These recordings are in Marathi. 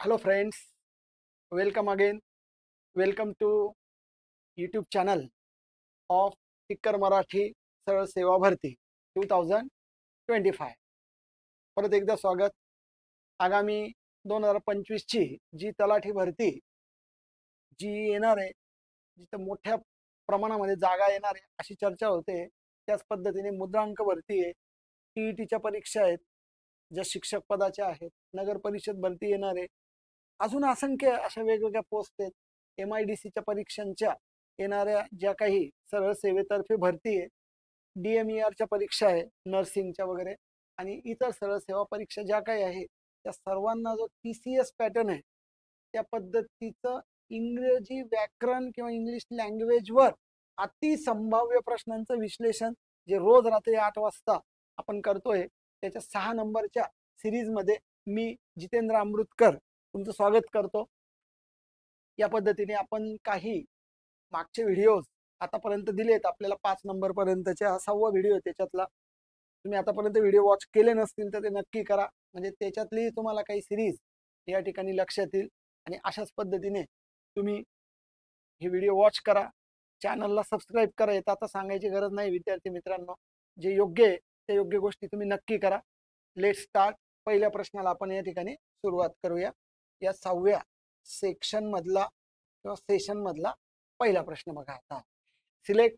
Hello friends, welcome again. Welcome to YouTube channel of टिक्कर मराठी सरळ सेवा भरती 2025. परत एकदा स्वागत. आगामी 2025 ची जी तलाठी भरती जी येणार आहे, जिथं मोठ्या प्रमाणामध्ये जागा येणार आहे अशी चर्चा होते. त्याच पद्धतीने मुद्रांक भरती आहे, टीईटीच्या परीक्षा आहेत, ज्या शिक्षक पदाच्या आहेत, नगर परिषद भरती येणार आहे, अजून असंख्य अशा वेगवेगळ्या पोस्ट आहेत. MIDCच्या परीक्षांच्या येणाऱ्या ज्या काही सरळ सेवेतर्फे भरती आहे, DMERच्या परीक्षा आहे नर्सिंगच्या वगैरे, आणि इतर सरळ सेवा परीक्षा ज्या काही आहे त्या सर्वांना जो TCS पॅटर्न आहे त्या पद्धतीचं इंग्रजी व्याकरण किंवा इंग्लिश लँग्वेजवर अतिसंभाव्य प्रश्नांचं विश्लेषण जे रोज रात्री 8 वाजता आपण करतोय, त्याच्या 6 नंबरच्या सिरीजमध्ये मी जितेंद्र अमृतकर तुमचं स्वागत करतो. या पद्धतीने आपण काही मागचे व्हिडिओज आतापर्यंत दिलेत आपल्याला 5 नंबर पर्यंतचे. हा 6वा व्हिडिओ त्याच्यातला. तुम्ही आतापर्यंत व्हिडिओ वॉच केले नसतील तर ते नक्की करा, म्हणजे त्याच्यातली तुम्हाला काही सिरीज या ठिकाणी लक्षात येईल. आणि अशाच पद्धतीने तुम्ही हे व्हिडिओ वॉच करा, चॅनलला सबस्क्राईब करा. येत आता सांगायची गरज नाही विद्यार्थी मित्रांनो, जे योग्य आहे त्या योग्य गोष्टी तुम्ही नक्की करा. Let start. पहिल्या प्रश्नाला आपण या ठिकाणी सुरुवात करूया. या 6व्या सेक्शन मधला किंवा सेशन मधला पहिला प्रश्न बघा. आता सिलेक्ट,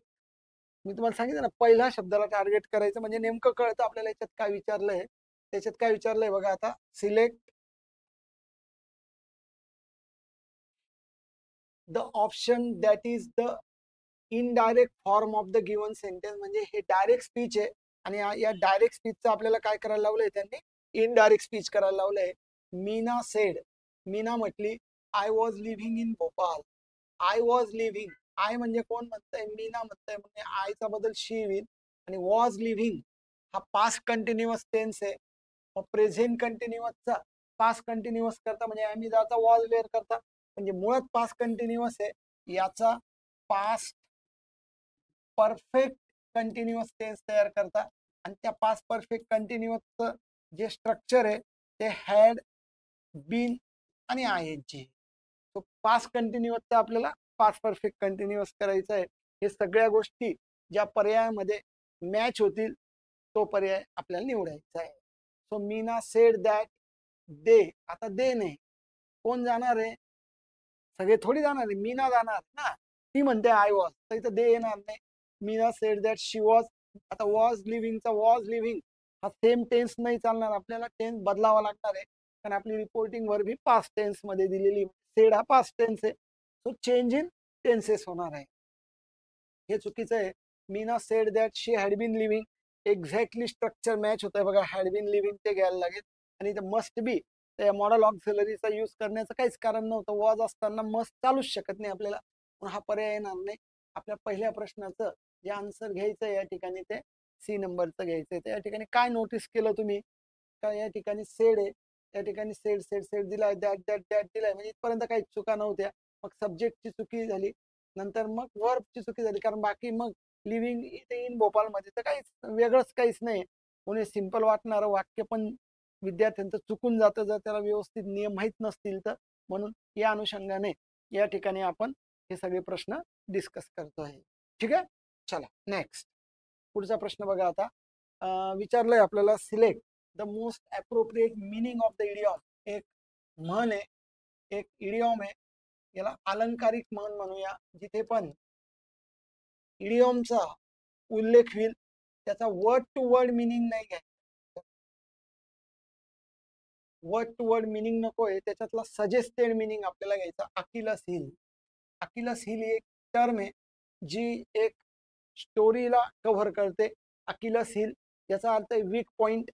मी तुम्हाला सांगितलं ना, पहिल्या शब्दाला टार्गेट करायचं म्हणजे नेमकं कळतं आपल्याला याच्यात काय विचारलंय. त्याच्यात काय विचारलंय बघा. आता select the option that is the indirect form of the given sentence. म्हणजे हे डायरेक्ट स्पीच आहे आणि या डायरेक्ट स्पीचचं आपल्याला काय करायला लावलंय त्यांनी, इनडायरेक्ट स्पीच करायला लावलंय. मीना सेड, मीना म्हटली I was living in Bhopal. I was living, I म्हणजे कोण म्हणतंय, मीना म्हणतंय, म्हणजे आयचा बदल शी होईल. आणि वॉज लिव्हिंग हा पास्ट कंटिन्युअस टेन्स आहे. मग प्रेझेंट कंटिन्युअसचा पास्ट कंटिन्युअस करता म्हणजे आम्ही जाता वॉज वेअर करता, म्हणजे मुळात पास्ट कंटिन्युअस आहे. याचा पास्ट परफेक्ट कंटिन्युअस टेन्स तयार करता आणि त्या पास्ट परफेक्ट कंटिन्युअसचं जे स्ट्रक्चर आहे ते हॅड, बीन आणि ING. तो पास्ट कंटिन्युअसचा आपल्याला पास्ट परफेक्ट कंटिन्युअस करायचा आहे. हे सगळ्या गोष्टी ज्या पर्यायामध्ये मॅच होतील तो पर्याय आपल्याला निवडायचा आहे. So Meena said that they. आता दे नाही, कोण जाणार आहे, सगळे थोडी जाणार आहे, मीना जाणार ना. ती म्हणते आय वॉज, तर इथं दे येणार नाही. Meena said that she was. आता वॉज लिव्हिंगचा वॉज लिव्हिंग हा सेम टेन्स नाही चालणार, आपल्याला टेन्स बदलावा लागणार आहे, कारण आपली रिपोर्टिंग वर भी पास्ट टेन्स मध्ये दिलेली. सेड हा पास्ट टेन्स आहे, सो चेंज इन टेन्सेस होणार आहे. हे चुकीचं आहे. Meena said that she had been living, exactly structure match होत आहे बघा. हॅड बीन लिव्हिंग ते घ्यायला लागेल आणि इथं मस्ट बी, त्या मॉडल ऑक्झिलरीचा यूज करण्याचं काहीच कारण नव्हतं. वॉज असताना मस्ट चालूच शकत नाही आपल्याला, पण हा पर्याय येणार नाही. आपल्या पहिल्या प्रश्नाचं जे आन्सर घ्यायचं या ठिकाणी ते C नंबरचं घ्यायचंय. त्या ठिकाणी काय नोटीस केलं तुम्ही का, या ठिकाणी सेड आहे, त्या ठिकाणी सेड सेड सेड दिलाय, दॅट दॅट दॅट दिलाय, म्हणजे इथपर्यंत काही चुका नव्हत्या. मग सब्जेक्टची चुकी झाली, नंतर मग वर्बची चुकी झाली, कारण बाकी मग लिव्हिंग इथे इन भोपाल मध्ये तर काहीच वेगळंच काहीच नाही. कोणी सिंपल वाटणारं वाक्य पण विद्यार्थ्यांचं चुकून जातं जर त्याला व्यवस्थित नियम माहीत नसतील तर. म्हणून या अनुषंगाने या ठिकाणी आपण हे सगळे प्रश्न डिस्कस करतो आहे. ठीक आहे, चला नेक्स्ट पुढचा प्रश्न बघा. आता विचारलंय आपल्याला select the most appropriate meaning of the idiom. एक म्हण आहे, एक इडियम आहे, याला अलंकारिक म्हण म्हणूया, जिथे पण इडियमचा उल्लेख होईल त्याचा वर्ड टू वर्ड मिनिंग नाही घ्यायचा. वर्ड टू वर्ड मिनिंग नको आहे, त्याच्यातला सजेस्टेड मिनिंग आपल्याला घ्यायचा. अकिलस हिल. अकिलस हिल ही एक टर्म आहे जी एक स्टोरीला कव्हर करते. अकिलस हिल याचा अर्थ आहे वीक पॉइंट.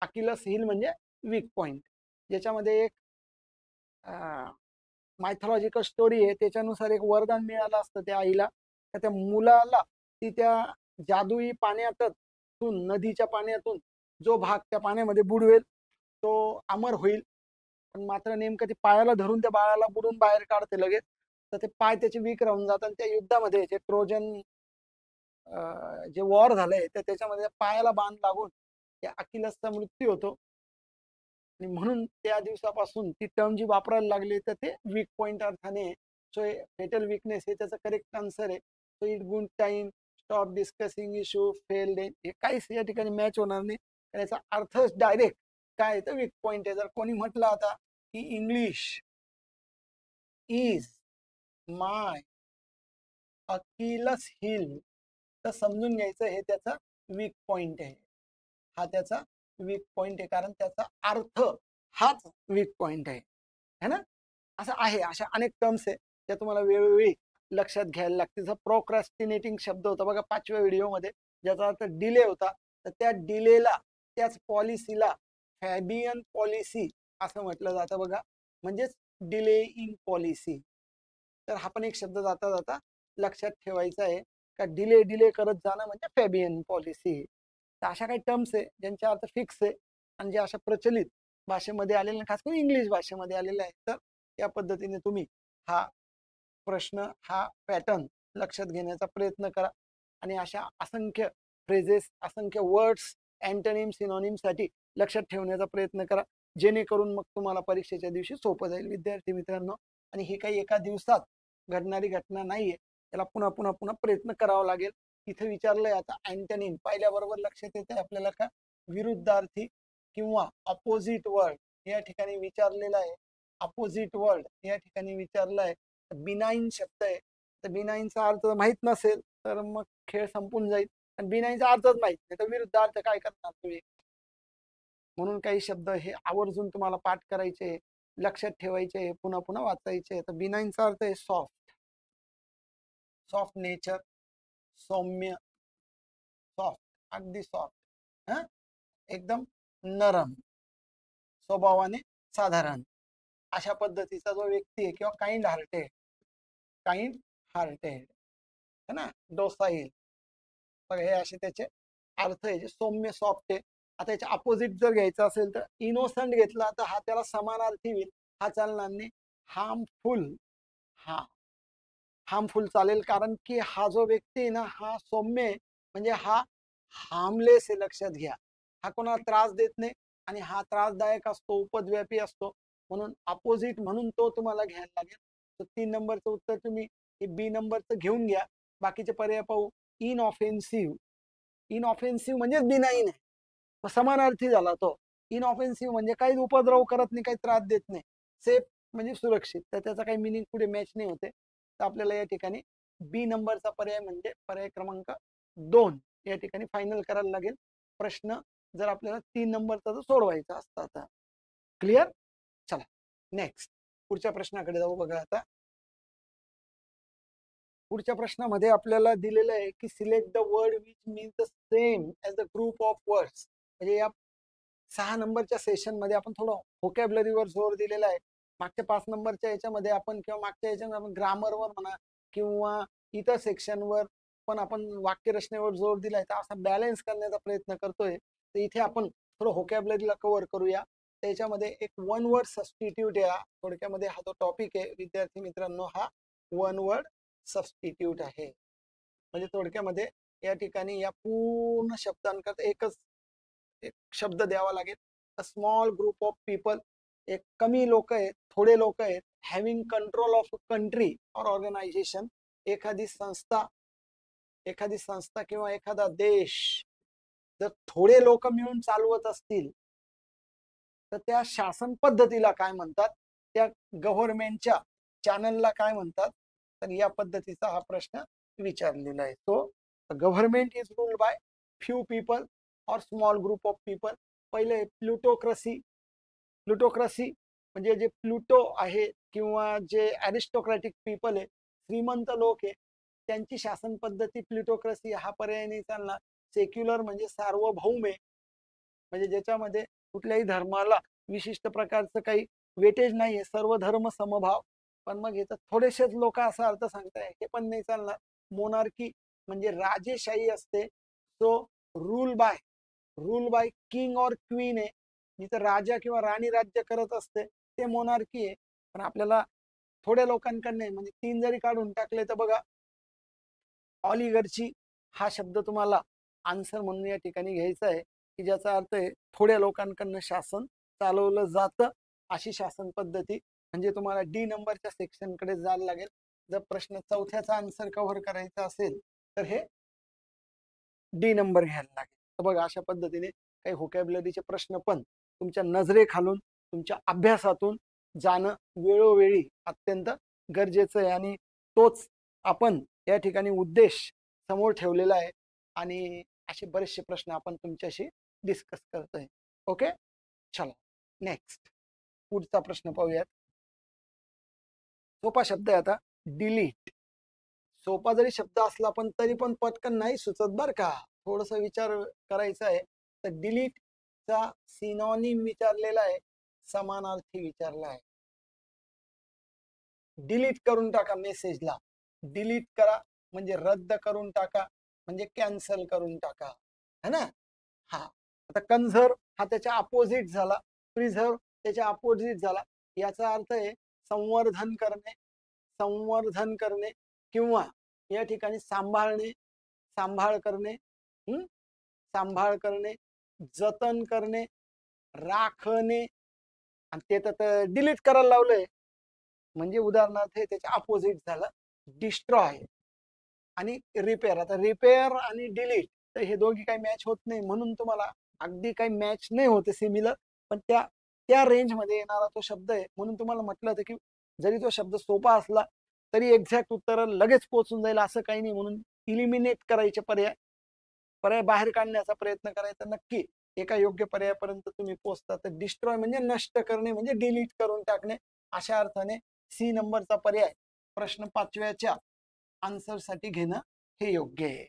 अकिलस हिल म्हणजे वीक पॉइंट, ज्याच्यामध्ये एक मायथॉलॉजिकल स्टोरी आहे. त्याच्यानुसार एक वरदान मिळालं असतं त्या आईला, तर त्या मुलाला ती त्या जादुई पाण्यातून, नदीच्या पाण्यातून जो भाग त्या पाण्यामध्ये बुडवेल तो अमर होईल. पण मात्र नेमकं ते पायाला धरून त्या बाळाला बुडून बाहेर काढते लगेच, तर ते पाय त्याचे वीक राहून जातात. त्या युद्धामध्ये जे ट्रोजन जे वॉर झालंय तर त्याच्यामध्ये पायाला बाण लागून त्या अकिलसचा मृत्यू होतो. आणि म्हणून त्या दिवसापासून ती टर्म जी वापरायला लागली तर ते वीक पॉइंट अर्थाने. सो फेटल वीकनेस हे त्याचं करेक्ट आन्सर आहे. So it good time, stop discussing issue, failed, हे काहीच या ठिकाणी मॅच होणार नाही. याचा अर्थच डायरेक्ट काय तर वीक पॉइंट आहे. जर कोणी म्हटलं आता की इंग्लिश इज माय अकिलस हिल, तर समजून घ्यायचं हे त्याचा वीक पॉइंट आहे. हा त्याचा वीक पॉइंट आहे, कारण त्याचा अर्थ हाच वीक पॉइंट आहे, है ना. असं आहे, अशा अनेक टर्म्स आहे त्या तुम्हाला वेळोवेळी लक्षात घ्यायला लागतील. जसं प्रोक्रॅस्टिनेटिंग शब्द होता बघा 5व्या व्हिडिओमध्ये, ज्याचा अर्थ डिले होता. तर त्या डिलेला, त्याच पॉलिसीला फॅबियन पॉलिसी असं म्हटलं जातं बघा, म्हणजेच डिलेइंग पॉलिसी. तर हा पण एक शब्द जाता जाता लक्षात ठेवायचा आहे का डिले डिले करत जाणं म्हणजे फॅबियन पॉलिसी. तर अशा काही टर्म्स आहे ज्यांचा अर्थ फिक्स आहे आणि जे अशा प्रचलित भाषेमध्ये आलेले, खास करून इंग्लिश भाषेमध्ये आलेले आहे. तर या पद्धतीने तुम्ही हा प्रश्न, हा पॅटर्न लक्षात घेण्याचा प्रयत्न करा आणि अशा असंख्य फ्रेजेस, असंख्य वर्ड्स, अँटोनिम, सिनोनिम साठी लक्षात ठेवण्याचा प्रयत्न करा, जेणेकरून मग तुम्हाला परीक्षेच्या दिवशी सोपं जाईल विद्यार्थी मित्रांनो. आणि ही काही एका दिवसात घडणारी घटना नाहीये, त्याला पुन्हा पुन्हा पुन्हा प्रयत्न करावा लागेल. इथे विचारलंय आता अँटोनिम, पाहिल्याबरोबर लक्षात येते आपल्याला का विरुद्धार्थी किंवा अपोजिट वर्ड या ठिकाणी विचारलेला आहे. अपोजिट वर्ड या ठिकाणी विचारलं आहे. बिनाईन शब्द आहे, तर बिनाईनचा अर्थ माहित नसेल तर मग खेळ संपून जाईल. आणि बिनाईनचा अर्थच माहित नाही तर विरुद्ध अर्थ काय करणार तुम्ही. म्हणून काही शब्द हे आवर्जून तुम्हाला पाठ करायचे, लक्षात ठेवायचे, पुन्हा पुन्हा वाचायचे. तर बिनाईनचा अर्थ आहे सॉफ्ट, सॉफ्ट नेचर, सौम्य, सॉफ्ट, अगदी सॉफ्ट, हा एकदम नरम स्वभावाने, साधारण अशा पद्धतीचा जो व्यक्ती आहे, किंवा काइंड हार्टेड, काइंड हार्टेड है ना, डोसाईल. बघा हे असे त्याचे अर्थ आहे, जे सौम्य, सॉफ्ट आहे. आता याच्या अपोजिट जर घ्यायचं असेल तर इनोसंट घेतला तर हा त्याला समानार्थी होईल, हा चालणार नाही. हार्मफुल, हा हार्मफुल चालेल, कारण की हा जो व्यक्ती आहे ना हा सौम्य आहे, म्हणजे हा हार्मलेस आहे, लक्षात घ्या. हा कोणाला त्रास देत नाही आणि हा त्रासदायक असतो, उपद्व्यापी असतो. म्हणून अपोजिट म्हणून तो तुम्हाला घ्यायला लागेल. तर 3 नंबरचं उत्तर तुम्ही हे बी नंबरचं घेऊन घ्या. बाकीचे पर्याय पाहू. इनऑफेन्सिव्ह, इनऑफेन्सिव्ह म्हणजे बिनाईन आहे, समानार्थी झाला तो. इनऑफेन्सिव्ह म्हणजे काही उपद्रव करत नाही, काही त्रास देत नाही. सेफ म्हणजे सुरक्षित, तर त्याचा काही मिनिंग पुढे मॅच नाही होते. तर आपल्याला या ठिकाणी बी नंबरचा पर्याय म्हणजे पर्याय क्रमांक 2 या ठिकाणी फायनल करायला लागेल. प्रश्न जर आपल्याला 3 नंबरचा जर सोडवायचा असता तर. क्लिअर. चला नेक्स्ट पुढच्या प्रश्नाकडे जाऊ. बघा आता पुढच्या प्रश्नामध्ये आपल्याला दिलेलं आहे की select the word which means the same as the group of words. म्हणजे या 6 नंबरच्या सेशन मध्ये आपण थोडं व्होकॅब्युलरीवर जोर दिलेला आहे. मागच्या 5 नंबरच्या याच्यामध्ये आपण, किंवा मागच्या याच्यामध्ये आपण ग्रामरवर म्हणा किंवा इतर सेक्शनवर पण आपण वाक्यरचनेवर जोर दिलाय. तर असा बॅलन्स करण्याचा प्रयत्न करतोय. तर इथे आपण थोडं व्होकॅब्युलरीला कव्हर करूया. त्याच्यामध्ये एक वन वर्ड सबस्टिट्यूट आहे. थोडक्यामध्ये हा जो टॉपिक आहे विद्यार्थी मित्रांनो, हा वन वर्ड सबस्टिट्यूट आहे. म्हणजे थोडक्यामध्ये या ठिकाणी या पूर्ण शब्दांकरता एकच एक शब्द द्यावा लागेल. A small group of people, एक कमी लोक आहेत, थोडे लोक आहेत, हॅव्हिंग कंट्रोल ऑफ कंट्री और ऑर्गनायझेशन. एखादी संस्था, एखादी संस्था किंवा एखादा देश जर थोडे लोक मिळून चालवत असतील तर त्या शासन पद्धतीला काय म्हणतात, त्या गव्हर्नमेंटच्या चॅनलला काय म्हणतात. तर या पद्धतीचा हा प्रश्न विचारलेला आहे. तो government is ruled by few people और स्मॉल ग्रुप ऑफ पीपल. पहिले प्लुटोक्रसी, प्लुटोक्रसी म्हणजे जे प्लुटो आहे किंवा जे ॲरिस्टोक्रॅटिक पीपल आहे, श्रीमंत लोक आहे, त्यांची शासन पद्धती प्लुटोक्रसी हा पर्याय नाही चालणार. सेक्युलर म्हणजे सार्वभौम आहे, म्हणजे ज्याच्यामध्ये कुठल्याही धर्माला विशिष्ट प्रकारचं काही वेटेज नाहीये, सर्व धर्म समभाव. पण मग याच्यात थोडेसेच लोक असा अर्थ सांगताय, हे पण नाही चालणार. मोनार्की म्हणजे राजेशाही असते, सो रूल बाय किंग और क्वीन आहे, जिथं राजा किंवा राणी राज्य करत असते ते मोनार्की आहे. पण आपल्याला थोड्या लोकांकडनं म्हणजे 3 जरी काढून टाकले तर बघा ऑलिगर्ची हा शब्द तुम्हाला आन्सर म्हणून या ठिकाणी घ्यायचा आहे, की ज्याचा अर्थ आहे थोड्या लोकांकडनं शासन चालवलं जातं अशी शासन पद्धती. म्हणजे तुम्हाला डी नंबरच्या सेक्शनकडे जायला लागेल. जर प्रश्न चौथ्याचा आन्सर कव्हर करायचा असेल तर हे डी नंबर घ्यायला लागेल. तर बघा अशा पद्धतीने काही व्होकॅब्युलरीचे प्रश्न पण तुमच्या नजरेखालून तुमच्या अभ्यासातून जाणं वेळोवेळी अत्यंत गरजेचं आहे आणि तोच आपण या ठिकाणी उद्देश समोर ठेवलेला आहे आणि असे बरेचसे प्रश्न आपण तुमच्याशी डिस्कस करतोय. ओके, चला नेक्स्ट पुढचा प्रश्न पाहूयात. सोपा शब्द आहे आता, डिलीट. सोपा जरी शब्द असला पण तरी पण पटकन नाही सुचत बर का, थोडस विचार करायचा आहे. तर डिलीट चा सिनॉनिम विचारलेला आहे, समानार्थी विचारला आहे. डिलीट करून टाका मेसेजला. डिलीट करा म्हणजे रद्द करून टाका, म्हणजे कॅन्सल करून टाका, है ना. हा, आता कन्झर्व हा त्याच्या अपोजिट झाला, प्रिझर्व त्याच्या अपोजिट झाला. याचा अर्थ आहे संवर्धन करणे, संवर्धन करणे किंवा या ठिकाणी सांभाळणे, सांभाळ करणे, सांभाळ करणे, जतन करणे, राखणे. आणि ते तर डिलीट करायला लावलंय म्हणजे उदाहरणार्थ त्याच्या अपोजिट झालं डिस्ट्रॉय आणि रिपेअर. आता रिपेअर आणि डिलीट तर हे दोघी काही मॅच होत नाही, म्हणून तुम्हाला अगदी काही मॅच नाही होते सिमिलर, पण त्या त्या रेंजमध्ये येणारा तो शब्द आहे. म्हणून तुम्हाला म्हटलं होतं की जरी तो शब्द सोपा असला तरी एक्झॅक्ट उत्तर लगेच पोहोचून जाईल असं काही नाही, म्हणून इलिमिनेट करायचे पर्याय पर्याय बाहेर काढण्याचा प्रयत्न करायचा. नक्की एका योग्य पर्यायापर्यंत तुम्ही पोहोचता. तर डिस्ट्रॉय म्हणजे नष्ट करणे, म्हणजे डिलीट करून टाकणे. अशा अर्थाने सी नंबरचा पर्याय प्रश्न 5व्याच्या आन्सर साठी घेणं हे योग्य आहे.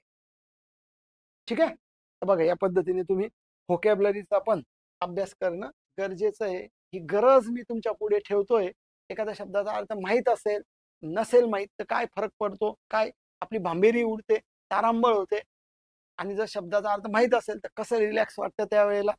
ठीक आहे, तर बघा या पद्धतीने तुम्ही व्होकॅब्युलरीचा पण अभ्यास करणं गरजेचं आहे. ही गरज मी तुमच्या पुढे ठेवतोय. एखाद्या शब्दाचा अर्थ माहीत असेल नसेल माहीत तर काय फरक पडतो, काय आपली भांबेरी उडते, तारांबळ होते. आणि जर शब्दाचा अर्थ माहीत असेल तर कसं रिलॅक्स वाटतं त्यावेळेला,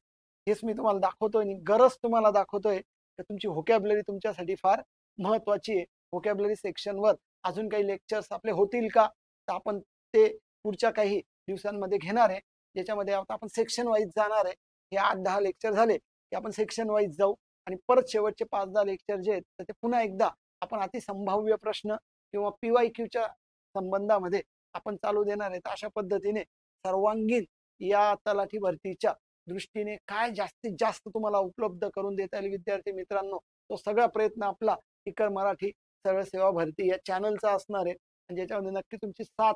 हेच मी तुम्हाला दाखवतोय आणि गरज तुम्हाला दाखवतोय की तुमची व्होकॅब्युलरी तुमच्यासाठी फार महत्वाची आहे. व्होकॅब्युलरी सेक्शनवर अजून काही लेक्चर्स आपले होतील का, तर आपण ते पुढच्या काही दिवसांमध्ये घेणार आहे, ज्याच्यामध्ये आपण सेक्शन वाईज जाणार आहे. हे 8-10 लेक्चर झाले की आपण सेक्शन वाईज जाऊ आणि परत शेवटचे 5-10 लेक्चर जे आहेत तर ते पुन्हा एकदा आपण अतिसंभाव्य प्रश्न किंवा PYQच्या संबंधामध्ये आपण चालू देणार आहेत. अशा पद्धतीने सर्वांगीण या तलाठी भरतीच्या दृष्टीने काय जास्तीत जास्त तुम्हाला उपलब्ध करून देता येईल विद्यार्थी मित्रांनो, तो सगळा प्रयत्न आपला इकर मराठी सरळ सेवा भरती या चॅनलचा असणार आहे. आणि ज्याच्यामध्ये नक्की तुमची साथ,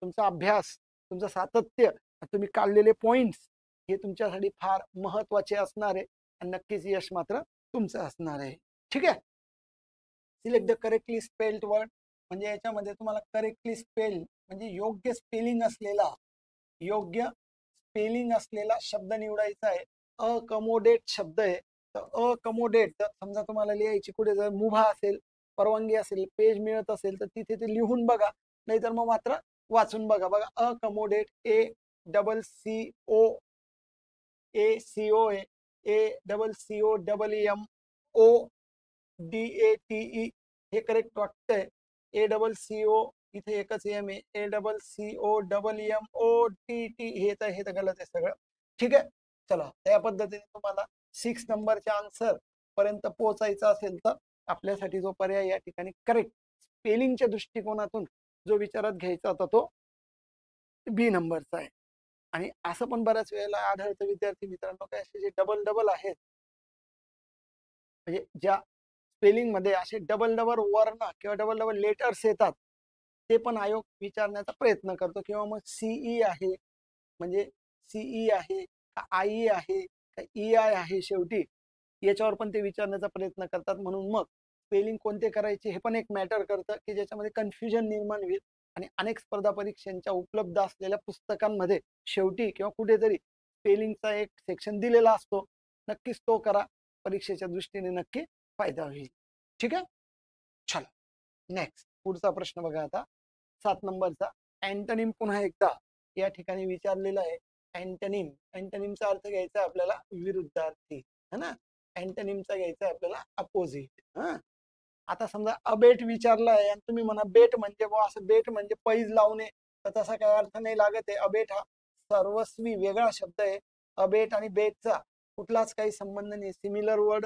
तुमचा अभ्यास, तुमचं सातत्य, तुम्ही काढलेले पॉइंट्स हे तुमच्यासाठी फार महत्वाचे असणार आहे आणि नक्कीच यश मात्र तुमचं असणार आहे. ठीक आहे, select the correctly spelled word. म्हणजे याच्यामध्ये तुम्हाला करेक्टली स्पेल म्हणजे योग्य स्पेलिंग असलेला, योग्य स्पेलिंग असलेला शब्द निवडायचा आहे. अकमोडेट शब्द आहे, तर अकमोडेट जर समजा तुम्हाला लिहायची कुठे जर मुभा असेल, परवानगी असेल, पेज मिळत असेल तर तिथे ते लिहून बघा, नाहीतर मग मात्र वाचून बघा. बघा अकमोडेट ACCOMODATE हे करेक्ट वाटतंय. ACCO इथे एकच एम आहे, ACCOMMOTT हे तर गलत आहे सगळं. ठीक आहे, चला त्या पद्धतीने तुम्हाला 6 नंबरच्या आन्सर पर्यंत पोहोचायचं असेल तर आपल्यासाठी जो पर्याय या ठिकाणी करेक्ट स्पेलिंगच्या दृष्टिकोनातून जो विचारात घ्यायचा होता तो बी नंबरचा आहे. आणि असं पण बऱ्याच वेळेला आढळतं विद्यार्थी मित्रांनो काय असे जे डबल डबल आहेत, म्हणजे ज्या स्पेलिंग मध्ये असे डबल डबल वर्ण किंवा डबल डबल लेटर्स येतात, ते पण आयोग विचारण्याचा प्रयत्न करतो. किंवा मग सीई आहे म्हणजे सीई आहे का आई आहे का EI आहे, शेवटी याच्यावर पण ते विचारण्याचा प्रयत्न करतात. म्हणून मग स्पेलिंग कोणते करायचे हे पण एक मॅटर करतं की ज्याच्यामध्ये कन्फ्युजन निर्माण होईल. आणि अनेक स्पर्धा परीक्षांच्या उपलब्ध असलेल्या पुस्तकांमध्ये शेवटी किंवा कुठेतरी स्पेलिंगचा एक सेक्शन दिलेला असतो. नक्कीच तो करा, परीक्षेच्या दृष्टीने नक्की फायदा होईल. ठीक आहे, चला नेक्स्ट पुढचा प्रश्न बघा आता 7 नंबरचा. अँटोनिम पुन्हा एकदा या ठिकाणी विचारलेला आहे. अँटोनिम, अँटोनिमचा अर्थ घ्यायचा आपल्याला विरुद्धार्थी, है ना. अँटोनिमचा घ्यायचा आपल्याला अपोजिट. आता समजा अबेट विचारला आहे आणि तुम्ही म्हणा बेट म्हणजे असं बेट म्हणजे पैज लावणे, तर तसा काही अर्थ नाही लागत आहे. अबेट हा सर्वस्वी वेगळा शब्द आहे. अबेट आणि बेटचा कुठलाच काही संबंध नाही. सिमिलर वर्ड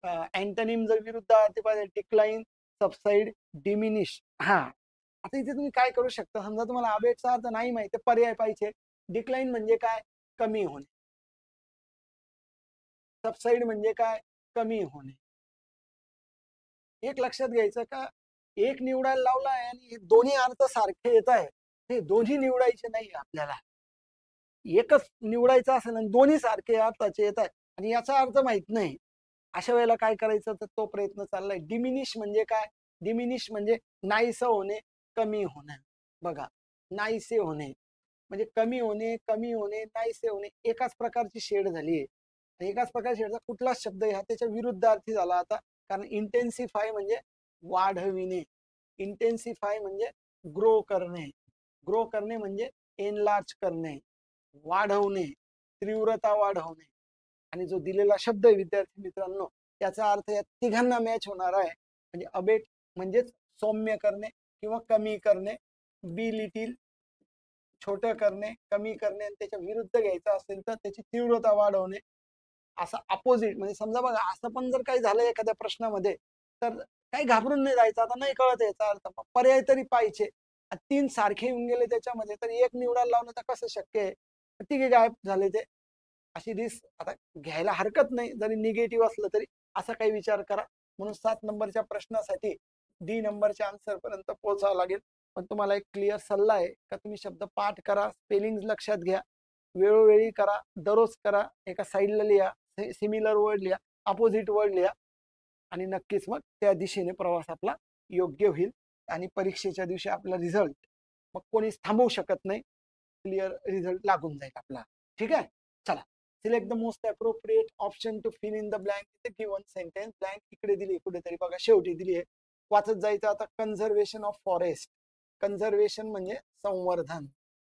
अँटोनिम जर विरुद्ध अर्थ पाहिजे, डिक्लाइन, सबसाइड, डिमिनिश. हा, आता इथे तुम्ही काय करू शकता, समजा तुम्हाला अबेटचा अर्थ नाही माहिती, पर्याय पाहिजे. डिक्लाइन म्हणजे काय, कमी होणे. सबसाइड म्हणजे काय, कमी होणे. एक लक्षात घ्यायचं का, एक निवडायला लावला आहे आणि दोन्ही अर्थ सारखे येत आहे, ते दोन्ही निवडायचे नाही आपल्याला. एकच निवडायचं असेल आणि दोन्ही सारखे अर्थाचे येत आहे आणि याचा अर्थ माहित नाही, अशा वेळेला काय करायचं, तर तो प्रयत्न चाललाय. डिमिनिश म्हणजे काय, डिमिनिश म्हणजे नाहीसं होणे, कमी होणे. बघा, नाहीसे होणे म्हणजे कमी होणे, कमी होणे, नाहीसे होणे, एकाच प्रकारची शेड झाली आहे. एकाच प्रकारची शेडचा कुठलाच शब्द ह्या त्याच्या विरुद्ध अर्थी झाला आता. कारण इंटेन्सिफाय म्हणजे वाढविणे, इंटेन्सिफाय म्हणजे ग्रो करणे, ग्रो करणे म्हणजे एनलार्ज करणे, वाढवणे, तीव्रता वाढवणे. आणि जो दिलेला शब्द आहे विद्यार्थी मित्रांनो, त्याचा अर्थ या तिघांना मॅच होणार आहे. म्हणजे अबेट म्हणजेच सौम्य करणे किंवा कमी करणे, बी लिटिल छोटं करणे, कमी करणे, आणि त्याच्या विरुद्ध घ्यायचं असेल तर त्याची तीव्रता वाढवणे. असं अपोजिट म्हणजे समजा बघा, असं पण जर काही झालं एखाद्या प्रश्नामध्ये, तर काही घाबरून नाही जायचं. आता नाही कळत याचा अर्थ, पर्याय तरी पाहिजे. तीन सारखे येऊन गेले त्याच्यामध्ये, तर एक निवडायला लावणं तर कसं शक्य आहे, तिघे गायब झाले ते. अशी रिस्क आता घ्यायला हरकत नाही, जरी निगेटिव्ह असलं तरी. असा काही विचार करा. म्हणून 7 नंबरच्या प्रश्नासाठी डी नंबरच्या आन्सर पर्यंत पोहोचावं लागेल. पण तुम्हाला एक क्लिअर सल्ला आहे का, तुम्ही शब्द पाठ करा, स्पेलिंग लक्षात घ्या, वेळोवेळी करा, दररोज करा, एका साईडला लिहा, सिमिलर वर्ड लिहा, अपोजिट वर्ड लिहा, आणि नक्कीच मग त्या दिशेने प्रवास आपला योग्य होईल. आणि परीक्षेच्या दिवशी आपला रिझल्ट मग कोणीच थांबवू शकत नाही, क्लिअर रिझल्ट लागून जाईल आपला. ठीक आहे, चला. Select the most appropriate option to fill in the blank in the given sentence. Blank इकडे दिली कुठेतरी बघा, शेवटी दिली आहे, वाचत जायचं आता. Conservation of forest. कन्झर्वेशन म्हणजे संवर्धन.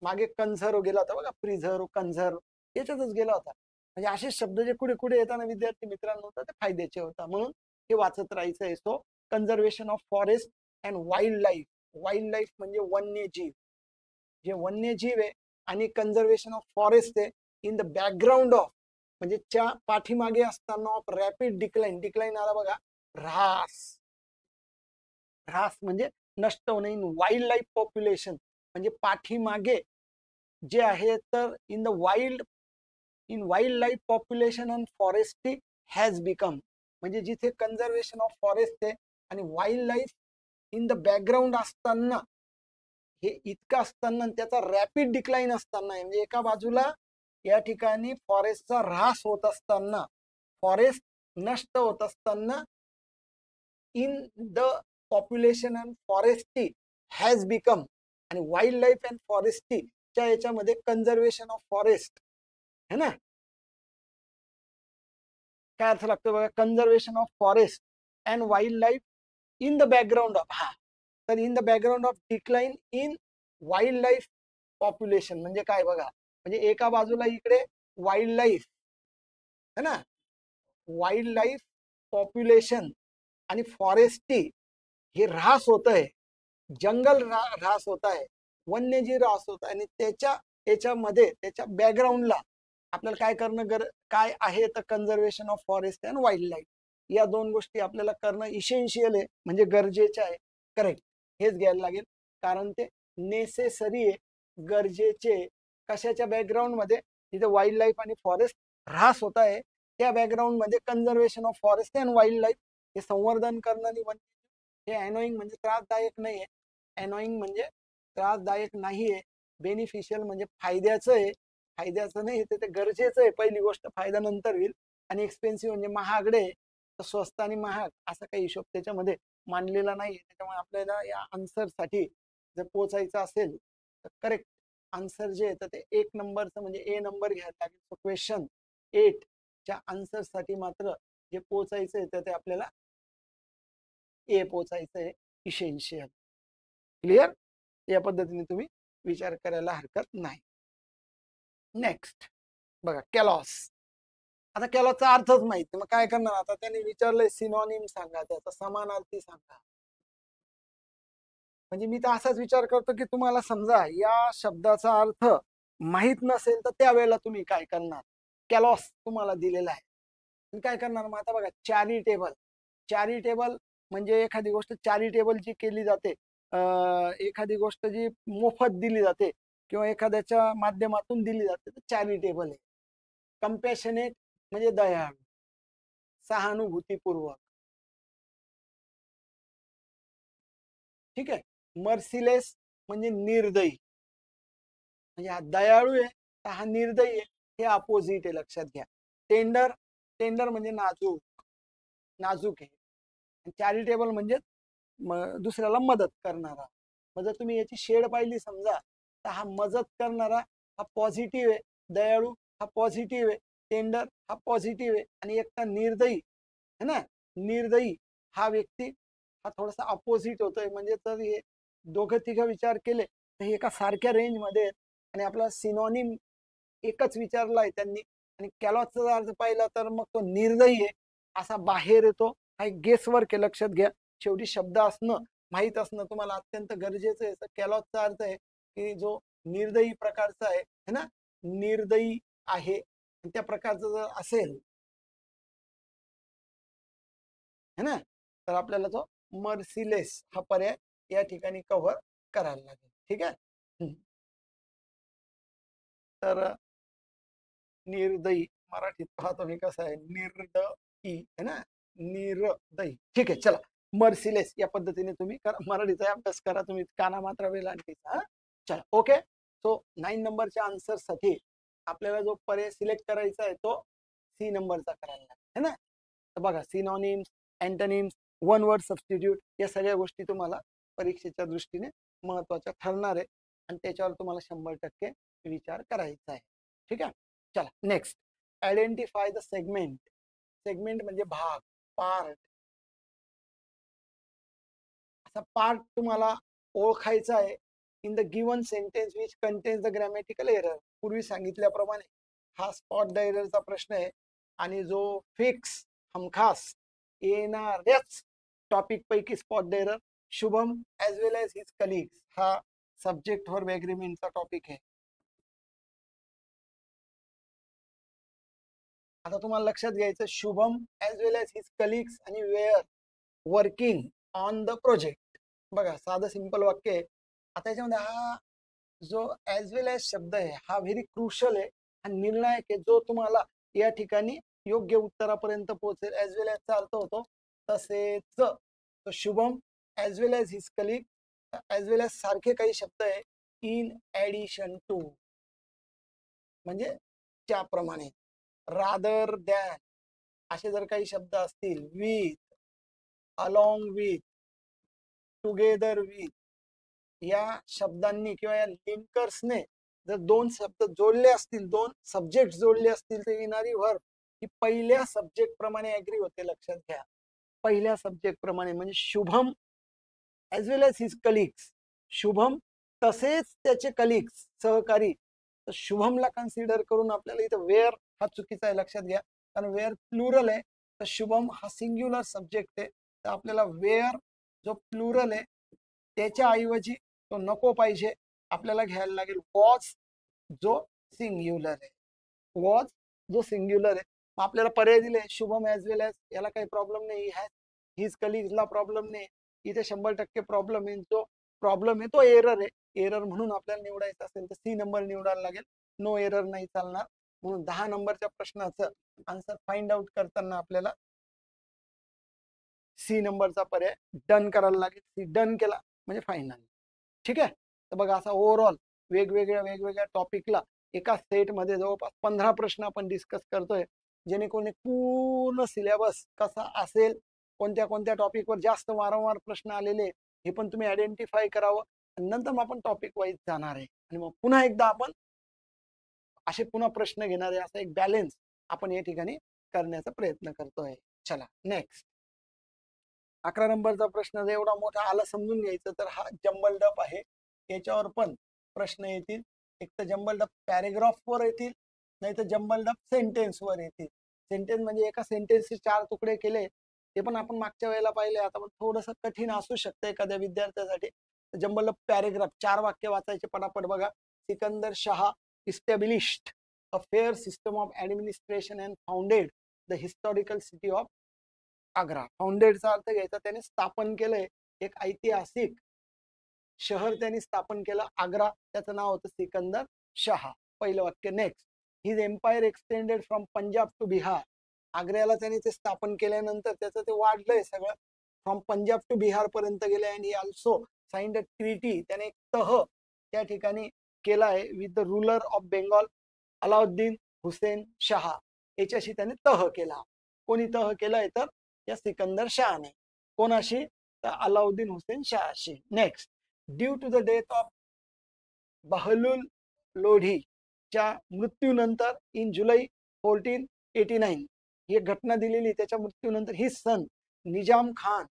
मागे कन्झर्व गेला होता बघा, प्रिझर्व, कन्झर्व, याच्यातच गेला होता. म्हणजे असे शब्द जे कुठे कुठे येताना विद्यार्थी मित्रांनो ते फायद्याचे होता, म्हणून हे वाचत राहायचं आहे. So conservation of forest and wild life. Wild life म्हणजे वन्यजीव, जे वन्यजीव आहे, आणि कन्झर्वेशन ऑफ फॉरेस्ट आहे इन द बॅकग्राऊंड ऑफ, म्हणजे च्या पाठीमागे असताना, ऑफ रॅपिड डिक्लाइन. डिक्लाइन आला बघा, ऱ्हास. ऱ्हास म्हणजे नष्ट होणे. इन वाईल्ड लाईफ पॉप्युलेशन म्हणजे पाठीमागे जे आहे, तर in the wild, in wild life population and forestry has become, म्हणजे जिथे कन्झर्वेशन ऑफ फॉरेस्ट आहे आणि wild life in the background असताना, हे इतकं असताना त्याचा रॅपिड डिक्लाइन असताना, म्हणजे एका बाजूला या ठिकाणी फॉरेस्टचा ऱ्हास होत असताना, फॉरेस्ट नष्ट होत असताना, in the population and forestry has become, आणि वाईल्ड लाईफ अँड फॉरेस्ट्री च्या याच्यामध्ये कन्झर्वेशन ऑफ फॉरेस्ट है ना. काय अर्थ लागतो बघा, conservation of forest and wild life in the background of. हा, तर in the background of decline in wild life population म्हणजे काय बघा, म्हणजे एका बाजूला इकडे वाईल्ड लाईफ है ना, वाईल्ड लाईफ पॉप्युलेशन आणि फॉरेस्ट्री हे ऱ्हास होत आहे, जंगल ऱ्हास होत आहे, वन्यजीव ऱ्हास होत आहे, आणि त्याच्या याच्यामध्ये त्याच्या बॅकग्राऊंडला आपल्याला काय करणं काय आहे, तर conservation of forest and wild life. या दोन गोष्टी आपल्याला करणं इसेन्शियल आहे, म्हणजे गरजेचे आहे. करेक्ट, हेच घ्यायला लागेल, कारण ते नेसेसरी आहे, गरजेचे. कशाच्या बॅकग्राऊंड मध्ये, तिथे वाईल्ड लाईफ आणि फॉरेस्ट ऱ्हास होत आहे, त्या बॅकग्राऊंड मध्ये conservation of forest and wild life हे संवर्धन करणं. हे अनोईंग म्हणजे त्रासदायक नाही आहे, अनोईंग म्हणजे त्रासदायक नाही आहे, बेनिफिशियल म्हणजे फायद्याचं आहे, फायद्याचं नाही ते गरजेचं आहे. पहिली गोष्ट फायदा नंतर होईल, आणि एक्सपेन्सिव्ह म्हणजे महागडे, तर स्वस्त आणि महाग असा काही हिशोब त्याच्यामध्ये मानलेला नाही. त्याच्यामुळे आपल्याला या आन्सरसाठी जर पोचायचं असेल तर करेक्ट आन्सर जे आहे तर ते 1 नंबरचं म्हणजे ए नंबर घ्यायला लागेल. सो क्वेश्चन 8 च्या आन्सरसाठी मात्र जे पोचायचं आहे तर ते आपल्याला ए पोचायचं आहे, इसेन्शियल. क्लिअर, या पद्धतीने तुम्ही विचार करायला हरकत नाही. नेक्स्ट बघा, कॅलॉस. आता कॅलॉसचा अर्थच माहिती, मग काय करणार, आता त्यांनी विचारलंय सिनॉनिम सांगा, त्याचा समानार्थी सांगा. म्हणजे मी तर असाच विचार करतो की तुम्हाला समजा या शब्दाचा अर्थ माहित नसेल तर त्यावेळेला तुम्ही काय करणार. कॅलॉस तुम्हाला दिलेला आहे. काय करणार मग आता बघा, चॅरिटेबल. चॅरिटेबल म्हणजे एखादी गोष्ट चॅरिटेबल जी केली जाते, एखादी गोष्ट जी मोफत दिली जाते किंवा एखाद्याच्या माध्यमातून दिली जाते तर चॅरिटेबल आहे. कंपॅशनेट म्हणजे दयाळू, सहानुभूतीपूर्वक. ठीक आहे. मर्सिलेस म्हणजे निर्दयी, म्हणजे हा दयाळू आहे तर हा निर्दयी आहे, हे अपोजिट आहे, लक्षात घ्या. टेंडर, टेंडर म्हणजे नाजूक, नाजूक आहे. चॅरिटेबल म्हणजे दुसऱ्याला मदत करणारा. मग जर तुम्ही याची शेड पाहिली समजा, तर हा मदत करणारा हा पॉझिटिव्ह आहे, दयाळू हा पॉझिटिव्ह आहे, टेंडर हा पॉझिटिव्ह आहे, आणि एकटा निर्दयी है ना, निर्दयी हा व्यक्ती हा थोडासा अपोजिट होतोय. म्हणजे तर हे दोघं तिघं विचार केले तर हे एका सारख्या रेंज मध्ये आहेत. आणि आपला सिनॉनिम एकच विचारला आहे त्यांनी, आणि कॅलॉसचा अर्थ पाहिला तर मग तो निर्दयी आहे असा बाहेर येतो. हा एक गेसवर्क आहे, लक्षात घ्या. शेवटी शब्द असणं, माहीत असणं तुम्हाला अत्यंत गरजेचं आहे. कॅलॉसचा अर्थ आहे की जो निर्दयी प्रकारचा आहे है ना, निर्दयी आहे त्या प्रकारचं जर असेल है ना, तर आपल्याला तो मर्सिलेस हा पर्याय या ठिकाणी कव्हर करायला लागेल. ठीक आहे. तर निर्दयी मराठीत पाहतो मी कसं आहे, निर्दयी है ना, निर्दयी. ठीक आहे, चला. मर्सिलेस या पद्धतीने तुम्ही मराठीचा अभ्यास करा तुम्ही, काना मात्रा वेलांटीचा. चला, ओके. सो 9 नंबरच्या आन्सर साठी आपल्याला जो पर्याय सिलेक्ट करायचा आहे तो सी नंबरचा करायला लागेल है ना. तर बघा, synonyms, antonyms, one word substitute या सगळ्या गोष्टी तुम्हाला परीक्षेच्या दृष्टीने महत्वाच्या ठरणार आहे, आणि त्याच्यावर तुम्हाला 100% विचार करायचा आहे. ठीक आहे. चला, next. Identify the segment. Segment म्हणजे भाग, पार्ट. असा पार्ट तुम्हाला ओळखायचा आहे in the given sentence which contains the grammatical error. पूर्वी सांगितल्याप्रमाणे हा स्पॉट एररचा प्रश्न आहे, आणि जो फिक्स हमखास येणाऱ्याच टॉपिक पैकी spot error, Shubham as well as his colleagues हा सब्जेक्ट वर्ब एग्रीमेंटचा टॉपिक आहे. आता तुम्हाला लक्षात घ्यायचं, Shubham as well as his colleagues आणि were working on the project. बघा, साधं सिंपल वाक्य आहे. आता याच्यामध्ये हा जो ॲज वेल एज शब्द आहे हा व्हेरी क्रुशल आहे, हा निर्णायक आहे, जो तुम्हाला या ठिकाणी योग्य उत्तरापर्यंत पोहोचेल. ॲज वेल एजचा अर्थ होतो तसेच. Shubham as well as his colleague, as well age सारखे काही शब्द आहे, इन ॲडिशन टू म्हणजे त्याप्रमाणे, रादर दॅन असे जर काही शब्द असतील, with, along with, together with, या शब्दांनी किंवा या लिंकर्सने जर दोन शब्द जोडले असतील, दोन सब्जेक्ट जोडले असतील, तर येणारी व्हर्ब ही पहिल्या सब्जेक्ट प्रमाणे ऍग्री होते. लक्षात घ्या, पहिल्या सब्जेक्ट प्रमाणे. म्हणजे Shubham as well as his colleagues, Shubham तसेच त्याचे कलिग्स, सहकारी. तर शुभमला कन्सिडर करून आपल्याला इथं वेअर हा चुकीचा आहे, लक्षात घ्या, कारण वेअर प्लुरल आहे, तर शुभम हा सिंग्युलर सब्जेक्ट आहे. तर आपल्याला वेअर जो प्लुरल आहे त्याच्या ऐवजी तो नको पाहिजे, आपल्याला घ्यायला लागेल वॉज जो सिंग्युलर आहे, वॉज जो सिंग्युलर आहे. आपल्याला पर्याय दिले शुभम ॲज वेल एज, याला काही प्रॉब्लेम नाही, हिज कलिग्सला प्रॉब्लेम नाही. इथे 100% प्रॉब्लेम आहे. जो प्रॉब्लेम आहे तो एरर आहे. एरर म्हणून आपल्याला निवडायचं असेल तर सी नंबर निवडायला लागेल, नो एरर नाही चालणार. म्हणून 10 नंबरच्या प्रश्नाचं आन्सर फाइंड आउट करताना आपल्याला सी नंबरचा पर्याय डन करायला लागेल. सी डन केला म्हणजे फायनल. ठीक आहे. तर बघा, असा ओव्हरऑल वेगवेगळ्या टॉपिकला एका सेटमध्ये जवळपास 15 प्रश्न आपण डिस्कस करतोय, जेणेकरून पूर्ण सिलेबस कसा असेल, कोणत्या कोणत्या टॉपिकवर जास्त वारंवार प्रश्न आलेले हे पण तुम्ही आयडेंटिफाय करावं. नंतर मग आपण टॉपिक वाईज जाणार आहे, आणि मग पुन्हा एकदा आपण असे पुन्हा प्रश्न घेणार आहे. असा एक बॅलेन्स आपण या ठिकाणी करण्याचा प्रयत्न करतोय. चला, नेक्स्ट. 11 नंबरचा प्रश्न एवढा मोठा आला समजून घ्यायचं, तर हा जंबल डप आहे. याच्यावर पण प्रश्न येतील. एक तर जंबल डप पॅरेग्राफवर येतील, नाही तर जंबल डप सेंटेन्सवर येतील. सेंटेन्स म्हणजे एका सेंटेन्सचे 4 तुकडे केले, ते पण आपण मागच्या वेळेला पाहिले. आता पण थोडंसं कठीण असू शकतं एखाद्या विद्यार्थ्यासाठी. जंबल डप पॅरेग्राफ 4 वाक्य वाचायचे पटापट. बघा, Sikandar Shah established a fair system of administration and founded the historical city of Agra. फाउंडेडचा अर्थ घ्यायचा, त्याने स्थापन केलंय एक ऐतिहासिक शहर त्यांनी स्थापन केलं आग्रा. त्याचं नाव होतं सिकंदर शहा. पहिलं वाक्य. Next. His empire extended from Punjab to Bihar. आग्र्याला त्यांनी ते स्थापन केल्यानंतर त्याचं ते वाढलंय सगळं, फ्रॉम पंजाब टू बिहार पर्यंत गेले. And he also signed a treaty. त्याने एक तह त्या ठिकाणी केला आहे with the ruler of Bengal Alauddin Husain Shah. याच्याशी त्याने तह केला. कोणी तह केलाय तर या सिकंदर शहाने. कोणाशी तर अलाउद्दीन हुसेन शहाशी. Next. Due to the death of Bahlul लोढीच्या मृत्यूनंतर इन जुलै 1489 ही घटना दिलेली. त्याच्या मृत्यूनंतर his son Nizam Khan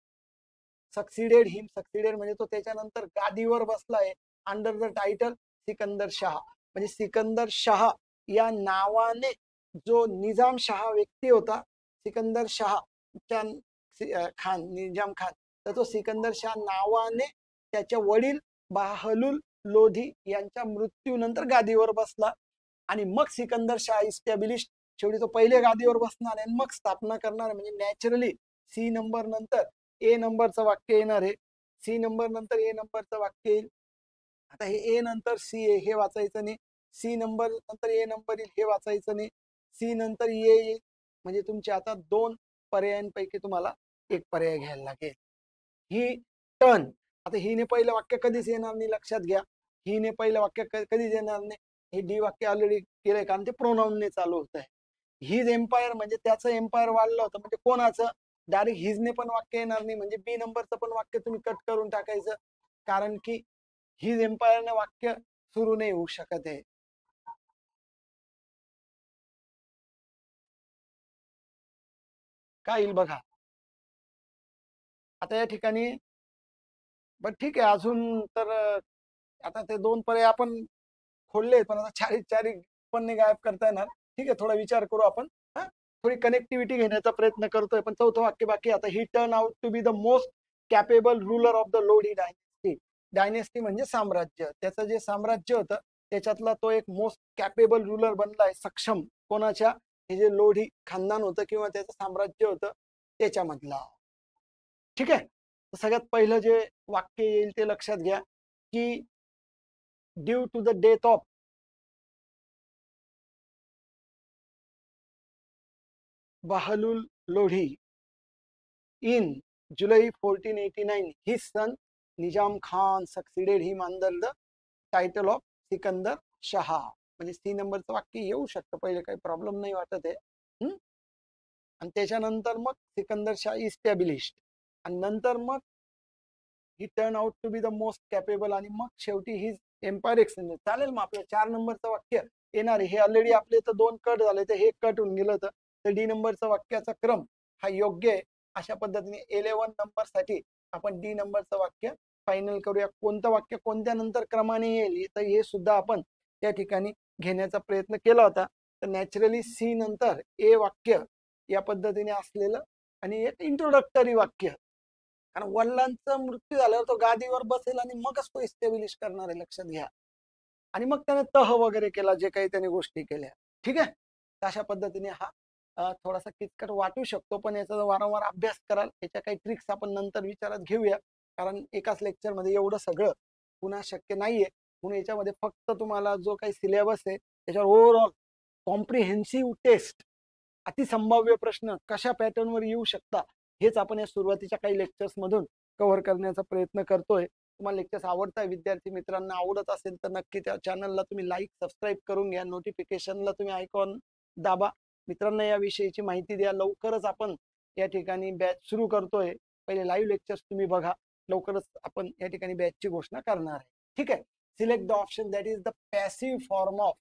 succeeded him. Succeeded म्हणजे तो त्याच्यानंतर गादीवर बसलाय under the title Sikandar Shah. म्हणजे सिकंदर शहा या नावाने जो निजाम शहा व्यक्ती होता, सिकंदर शहा खान, निजाम खान, तर तो सिकंदर शाह नावाने त्याच्या वडील बहलुल लोधी यांच्या मृत्यूनंतर गादीवर बसला. आणि मग सिकंदर शाह इस्टॅब्लिश. शेवटी तो पहिले गादीवर बसणार आणि मग स्थापना करणार. म्हणजे नॅचरली सी नंबर नंतर ए नंबरचं वाक्य येणार आहे. सी नंबर नंतर ए नंबरचं वाक्य येईल. आता हे ए नंतर सी आहे हे वाचायचं नाही. सी नंबर नंतर ए नंबर येईल हे वाचायचं नाही. सी नंतर ए येईल. म्हणजे तुमचे आता दोन पर्यायांपैकी तुम्हाला एक पर्याय घ्यायला लागेल. ही टर्न. आता हिने पहिलं वाक्य कधीच येणार नाही, लक्षात घ्या. हिने पहिलं वाक्य कधीच येणार नाही. हे डी वाक्य ऑलरेडी केलंय कारण ते प्रोनाऊनने चालू होत आहे. हिज एम्पायर म्हणजे त्याचं एम्पायर वाढलं होतं. म्हणजे कोणाचं? डायरेक्ट हिजने पण वाक्य येणार नाही. म्हणजे बी नंबरचं पण वाक्य तुम्ही कट करून टाकायचं, कारण की हिज एम्पायरने वाक्य सुरू नाही होऊ शकत आहे. काय येईल बघा आता या ठिकाणी. पण ठीक आहे, अजून तर आता ते दोन पर्याय आपण खोलले, पण आता चारी चारी पण नाही गायब करता येणार. ठीक आहे, थोडा विचार करू आपण. थोडी कनेक्टिव्हिटी घेण्याचा प्रयत्न करतोय. पण चौथं वाक्य बाकी. आता he turn out to be the most capable ruler of the Lodi dynasty. Dynasty म्हणजे साम्राज्य. त्याचं जे साम्राज्य होतं त्याच्यातला तो एक मोस्ट कॅपेबल रुलर बनलाय, सक्षम. कोणाच्या? हे जे लोढी खानदान होतं किंवा त्याचं साम्राज्य होतं त्याच्यामधला. ठीक आहे. सगळ्यात पहिलं जे वाक्य येईल ते लक्षात घ्या की due to the death of Bahlul Lodhi in July 1489 his son Nizam Khan succeeded him under the title of Sikandar Shah. म्हणजे सी नंबरचं वाक्य येऊ शकतं, पहिले काही प्रॉब्लेम नाही वाटत आहे. आणि त्याच्यानंतर मग सिकंदर शाह इस्टॅब्लिश्ड. आणि नंतर मग he turn out to be the most capable. आणि मग शेवटी ही एम्पायर एक्सटेंडेड. चालेल, मग आपलं 4 नंबरचं वाक्य येणार आहे. हे ऑलरेडी आपले तर 2 कट झाले, तर हे कट होऊन गेलं होतं. तर डी नंबरचा वाक्याचा क्रम हा योग्य आहे. अशा पद्धतीने 11 नंबर साठी आपण डी नंबरचं वाक्य फायनल करूया. कोणतं वाक्य कोणत्या नंतर क्रमाने येईल तर हे सुद्धा आपण त्या ठिकाणी घेण्याचा प्रयत्न केला होता. तर नॅचरली सी नंतर ए वाक्य या पद्धतीने असलेलं आणि एक इंट्रोडक्टरी वाक्य. कारण वडिलांचा मृत्यू झाल्यावर तो गादीवर बसेल आणि मगच तो इस्टॅब्लिश करणार आहे, लक्षात घ्या. आणि मग त्याने तह वगैरे केला, जे काही त्याने गोष्टी केल्या. ठीक आहे. अशा पद्धतीने हा थोडासा किचकट वाटू शकतो, पण याचा वारंवार अभ्यास कराल. याच्या काही ट्रिक्स आपण नंतर विचारात घेऊया, कारण एकाच लेक्चरमध्ये एवढं सगळं पुन्हा शक्य नाहीये. म्हणून याच्यामध्ये फक्त तुम्हाला जो काही सिलेबस आहे त्याच्यावर ओव्हरऑल कॉम्प्रिहेन्सिव्ह टेस्ट, अतिसंभाव्य प्रश्न कशा पॅटर्नवर येऊ शकता हेच आपण या सुरुवातीच्या काही लेक्चर्स मधून कव्हर करण्याचा प्रयत्न करतोय. तुम्हाला लेक्चर्स आवडताय, विद्यार्थी मित्रांना आवडत असेल तर नक्की त्या चॅनलला तुम्ही लाईक सबस्क्राईब करून घ्या. नोटिफिकेशनला तुम्ही आयकॉन दाबा. मित्रांना या विषयीची माहिती द्या. लवकरच आपण या ठिकाणी बॅच सुरू करतोय. पहिले लाईव्ह लेक्चर्स तुम्ही बघा. लवकरच आपण या ठिकाणी बॅचची घोषणा करणार आहे. ठीक आहे. Select the option that is the passive form of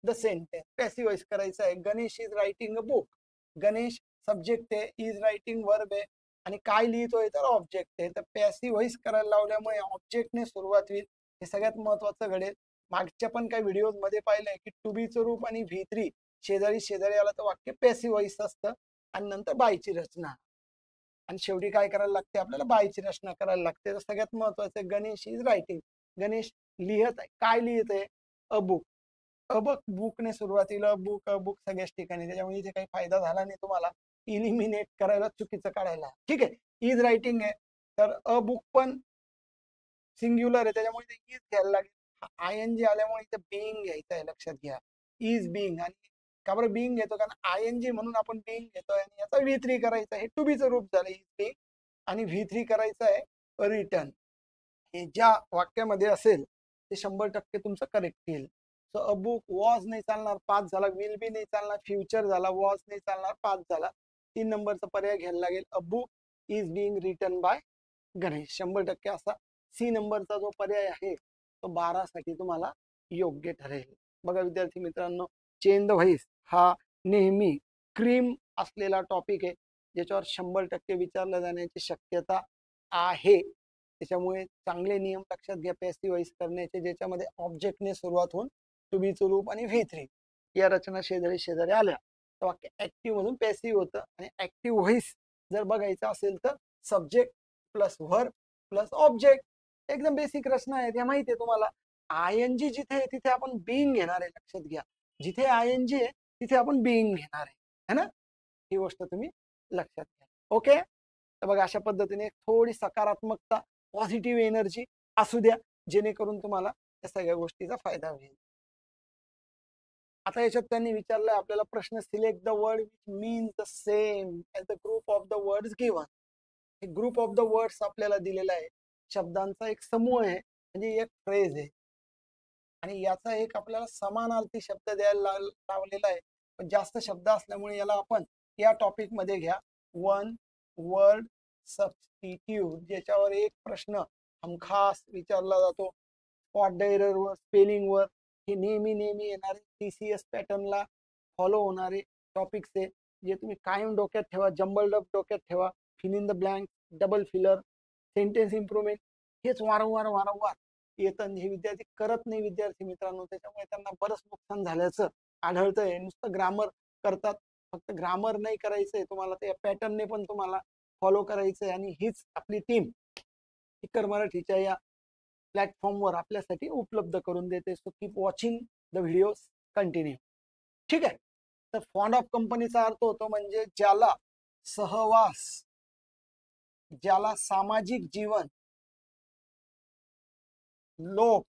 the sentence. Passivize करायचं आहे. Ganesh is writing a book. Ganesh subject आहे, इज रायटिंग वर्ब आहे, आणि काय लिहितोय तर ऑब्जेक्ट आहे. तर पॅसिव्ह व्हॉइस करायला लावल्यामुळे ऑब्जेक्टने सुरुवात होईल. हे सगळ्यात महत्वाचं घडेल. मागच्या पण काही व्हिडिओज मध्ये पाहिलंय की टू बीचं रूप आणि V3 शेजारी शेजारी आला तर वाक्य पॅसिव्ह व्हॉइस असतं. आणि नंतर बायची रचना, आणि शेवटी काय करायला लागते आपल्याला? बायची रचना करायला लागते. तर सगळ्यात महत्वाचं गणेश इज रायटिंग. गणेश लिहत आहे. काय लिहित आहे? A book. अबक बुकने सुरुवातीला बुक बुक सगळ्याच ठिकाणी, त्याच्यामुळे इथे काही फायदा झाला नाही तुम्हाला इलिमिनेट करायला, चुकीचं काढायला. ठीक आहे, इज रायटिंग आहे तर अ बुक पण सिंग्युलर आहे, त्याच्यामुळे ते इज घ्यायला लागेल. आय एन जी आल्यामुळे इथे बिईंग घ्यायचं आहे, लक्षात घ्या. Is being. आणि का बरं बिईंग घेतो, कारण आय एन जी म्हणून आपण बिईंग घेतोय आणि याचा V3 करायचा आहे. हे टू बीचं रूप झालं इज बिईंग, आणि V3 करायचं आहे रिटर्न. हे ज्या वाक्यामध्ये असेल ते 100% तुमचं करेक्ट येईल. सो अ बुक वॉज नाही चालणार, 5 झाला. विल बी नाही चालणार, फ्युचर झाला. वॉज नाही चालणार, 5 झाला. 3 नंबरचा पर्याय घ्यायला लागेल, a book is being written by Ganesh. 100% असा सी नंबरचा जो पर्याय आहे तो 12 साठी तुम्हाला योग्य ठरेल. बघा विद्यार्थी मित्रांनो, चेंज द व्हॉइस हा नेहमी क्रीम असलेला टॉपिक आहे, ज्याच्यावर 100% विचारलं जाण्याची शक्यता आहे. त्याच्यामुळे चांगले नियम लक्षात घ्या पॅसिव्ह व्हॉइस करण्याचे, ज्याच्यामध्ये ऑब्जेक्टने सुरुवात होऊन टू बीचं रूप आणि V3 या रचना शेजारी शेजारी आल्या तर वाक्य ऍक्टिव्ह मधून पॅसिव्ह होतं. आणि ऍक्टिव्ह व्हॉइस जर बघायचं असेल तर subject plus verb plus object. एकदम बेसिक रचना आहे, त्या माहिती आहे तुम्हाला. आय एन जी जिथे आहे तिथे आपण बिईंग घेणार आहे, लक्षात घ्या. जिथे आय एन जी आहे तिथे आपण बिईंग घेणार आहे ना, ही गोष्ट तुम्ही लक्षात घ्या. ओके, तर बघा अशा पद्धतीने थोडी सकारात्मकता, पॉझिटिव्ह एनर्जी असू द्या, जेणेकरून तुम्हाला या सगळ्या गोष्टीचा फायदा होईल. आता याच्यात त्यांनी विचारलंय आपल्याला प्रश्न, select the word which means the same as the group of the words given. हे ग्रुप ऑफ द वर्ड्स आपल्याला दिलेला आहे, शब्दांचा एक समूह आहे, म्हणजे एक फ्रेज आहे. आणि याचा एक आपल्याला समानार्थी शब्द द्यायला लावलेला आहे, पण जास्त शब्द असल्यामुळे याला आपण या टॉपिक मध्ये घ्या, वन वर्ड सबस्टिट्यूट, ज्याच्यावर एक प्रश्न हमखास विचारला जातो. स्पॉट एररवर, स्पेलिंगवर, हे नेहमी नेहमी येणारे TCS पॅटर्नला फॉलो होणारे टॉपिक्स आहे, जे तुम्ही कायम डोक्यात ठेवा, जंबल्ड अप डोक्यात ठेवा. Fill in the blank, double filler, sentence improvement, हेच वारंवार वारंवार येतं. हे विद्यार्थी करत नाही विद्यार्थी मित्रांनो, त्याच्यामुळे त्यांना बरंच नुकसान झाल्याचं आढळतंय. नुसतं ग्रामर करतात, फक्त ग्रामर नाही करायचंय तुम्हाला, त्या पॅटर्नने पण तुम्हाला फॉलो करायचंय. आणि हीच आपली टीम स्पीकर मराठीच्या या प्लॅटफॉर्मवर आपल्यासाठी उपलब्ध करून देते. So keep watching the videos, continue. ठीक आहे, तर फॉन्ड ऑफ कंपनीचा अर्थ होतो म्हणजे ज्याला सहवास, ज्याला सामाजिक जीवन, लोक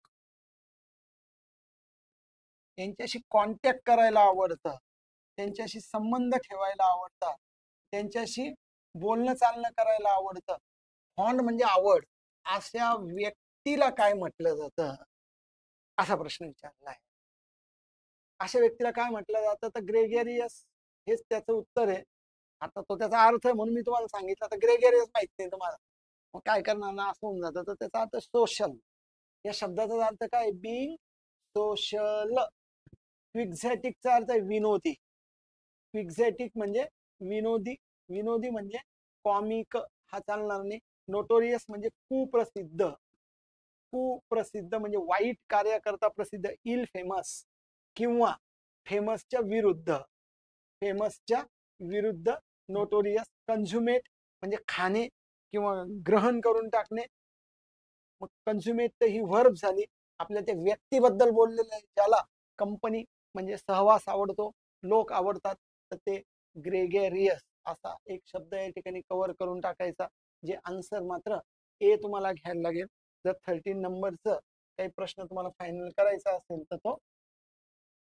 यांच्याशी कॉन्टॅक्ट करायला आवडतं, त्यांच्याशी संबंध ठेवायला आवडतात, त्यांच्याशी बोलणं चालणं करायला आवडतं. फॉन्ड म्हणजे आवड, अशा व्यक्तीला काय म्हटलं जातं, असा प्रश्न विचारला आहे. अशा व्यक्तीला काय म्हटलं जातं, तर ग्रेगेरियस, हेच त्याचं उत्तर आहे. आता तो त्याचा अर्थ आहे म्हणून मी तुम्हाला सांगितलं, तर ग्रेगेरियस माहित नाही तुम्हाला, मग काय करणार ना, असं होऊन जातं. तर त्याचा अर्थ सोशल, या शब्दाचा अर्थ काय, बिंग सोशल. क्विक्झॅटिकचा अर्थ आहे विनोदी. क्विक्झॅटिक म्हणजे विनोदी, विनोदी म्हणजे कॉमिक, हा चालणार नाही. नोटोरियस म्हणजे कुप्रसिद्ध, कुप्रसिद्ध म्हणजे वाईट कार्याकरता प्रसिद्ध. इल फेमस किंवा फेमसच्या विरुद्ध, फेमसच्या विरुद्ध नोटोरियस. कन्झ्युमेट म्हणजे खाणे किंवा ग्रहण करून टाकणे. मग कन्झ्युमेट तर ही व्हर्ब झाली, आपल्या त्या व्यक्तीबद्दल बोललेलं आहे, ज्याला कंपनी म्हणजे सहवास आवडतो, लोक आवडतात, तर ते ग्रेगेरियस असा एक शब्द या ठिकाणी कव्हर करून टाकायचा. जे आन्सर मात्र ए तुम्हाला घ्यायला लागेल. जर 13 नंबरचं काही प्रश्न तुम्हाला फायनल करायचा असेल तर तो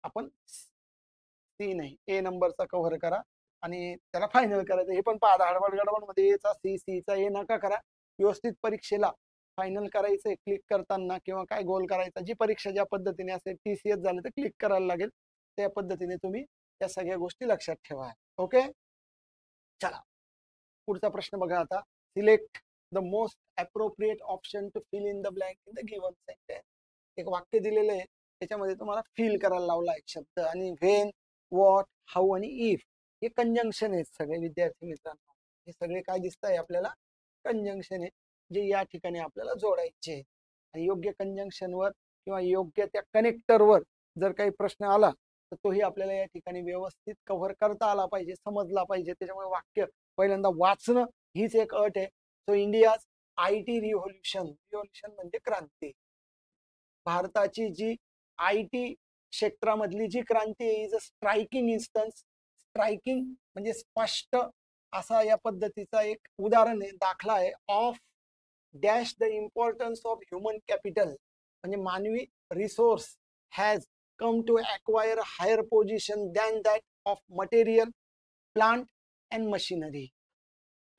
आपण सी नाही ए नंबरचा कव्हर करा आणि त्याला फायनल करायचं. हे पण पहा, हडबड गडबड मध्ये एचा सीचा ए नका करा. व्यवस्थित परीक्षेला फायनल करायचंय क्लिक करताना, किंवा काय गोल करायचा, जी परीक्षा ज्या पद्धतीने असेल, TCS झालं तर क्लिक करायला लागेल, त्या पद्धतीने तुम्ही या सगळ्या गोष्टी लक्षात ठेवा. ओके, चला पुढचा प्रश्न बघा आता. Select the most appropriate option to fill in the blank in the given sentence. एक वाक्य दिलेलं आहे, त्याच्यामध्ये तुम्हाला फिल करायला लावला एक शब्द, आणि व्हेन, व्हॉट, हाऊ आणि इफ हे कंजंक्शन आहेत सगळे विद्यार्थी मित्रांनो. हे सगळे काय दिसत आहे आपल्याला, कंजंक्शन आहे, जे या ठिकाणी आपल्याला जोडायचे. आणि योग्य कंजंक्शनवर किंवा योग्य त्या कनेक्टरवर जर काही प्रश्न आला तर तोही आपल्याला या ठिकाणी व्यवस्थित कव्हर करता आला पाहिजे, समजला पाहिजे. त्याच्यामुळे वाक्य पहिल्यांदा वाचणं हीच एक अट आहे. So India's IT revolution, revolution म्हणजे क्रांती. भारताची जी IT क्षेत्रामधली जी क्रांती आहे is a striking instance. Striking म्हणजे स्पष्ट असा या पद्धतीचा एक उदाहरण आहे, दाखला आहे of dash the importance of human capital, म्हणजे मानवी resource has come to acquire a higher position than that of material, plant and machinery.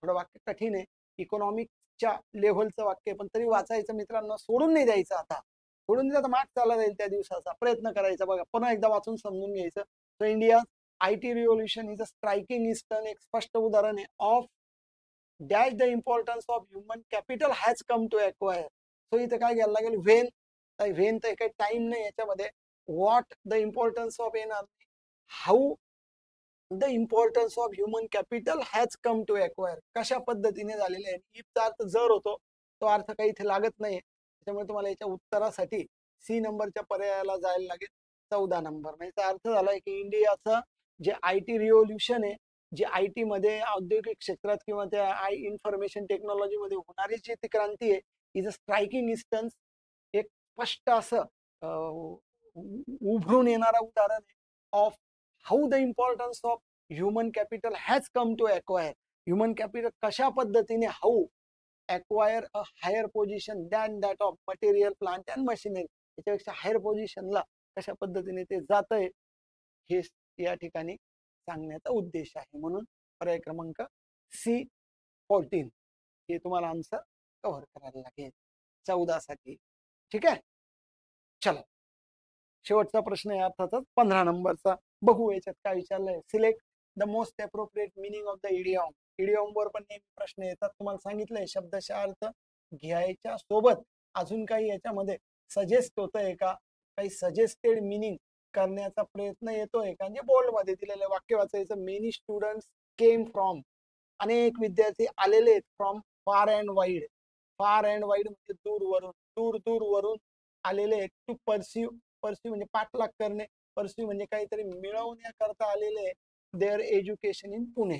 थोडं वाक्य कठीण आहे, इकॉनॉमिक्सच्या लेव्हलचं वाक्य, पण तरी वाचायचं मित्रांनो, सोडून नाही द्यायचं. आता सोडून दिलं तर माग चालला जाईल त्या दिवसाचा, प्रयत्न करायचा. बघा पुन्हा एकदा वाचून समजून घ्यायचं. So India IT revolution is a striking instance, एक स्पष्ट उदाहरण आहे of dash the importance of human capital has come to acquire. So इथे काय घ्यायला लागेल, व्हेन. व्हेन तर काही टाइम नाही याच्यामध्ये. व्हॉट द इम्पॉर्टन्स ऑफ येणार, how the importance of human capital has come to acquire, कशा पद्धतीने झालेले आहे. इफचा अर्थ जर होतो, तो अर्थ काही इथे लागत नाही. त्याच्यामुळे तुम्हाला याच्या उत्तरासाठी सी नंबरच्या पर्यायाला जायला लागेल, 14 नंबर. म्हणजे त्याचा अर्थ झालाय की इंडियाचं जे IT रिव्होल्युशन आहे, जे IT मध्ये औद्योगिक क्षेत्रात किंवा त्या इन्फॉर्मेशन टेक्नॉलॉजीमध्ये होणारी जी ती क्रांती आहे, इज अ स्ट्रायकिंग इन्स्टन्स, एक स्पष्ट असं उभरून येणारा उदाहरण आहे of how the importance of human capital has come to acquire. Human capital कशा पद्धतीने how acquire a higher position than that of material, plant and machinery, त्याच्यापेक्षा हायर पोझिशनला कशा पद्धतीने ते जात आहे, हे या ठिकाणी सांगण्याचा उद्देश आहे. म्हणून पर्याय क्रमांक C14 हे तुम्हाला आन्सर कव्हर करायला लागेल 14 साठी. ठीक आहे, चला शेवटचा प्रश्न आहे अर्थातच 15 नंबरचा. बघू याच्यात काय विचारलंय. Select the most appropriate meaning of the idiom. Idiom वर पण नेहमी प्रश्न येतात. तुम्हाला सांगितलंय शब्दशः अर्थ घ्यायच्या सोबत अजून काही याच्यामध्ये सजेस्ट होतंय का, काही सजेस्टेड मिनिंग करण्याचा प्रयत्न येतोय का. म्हणजे बोल्ड मध्ये दिलेलं वाक्य वाचायचं. मेनी स्टुडंट्स केम फ्रॉम, अनेक विद्यार्थी आलेले आहेत फ्रॉम फार अँड वाईड. फार अँड वाईड म्हणजे दूरवरून, दूर दूरवरून आलेले आहेत. टू परस्यू, परस्यू म्हणजे पाठलाग करणे, परस्यू म्हणजे काहीतरी मिळवण्याकरता आलेले देअर एज्युकेशन इन पुणे.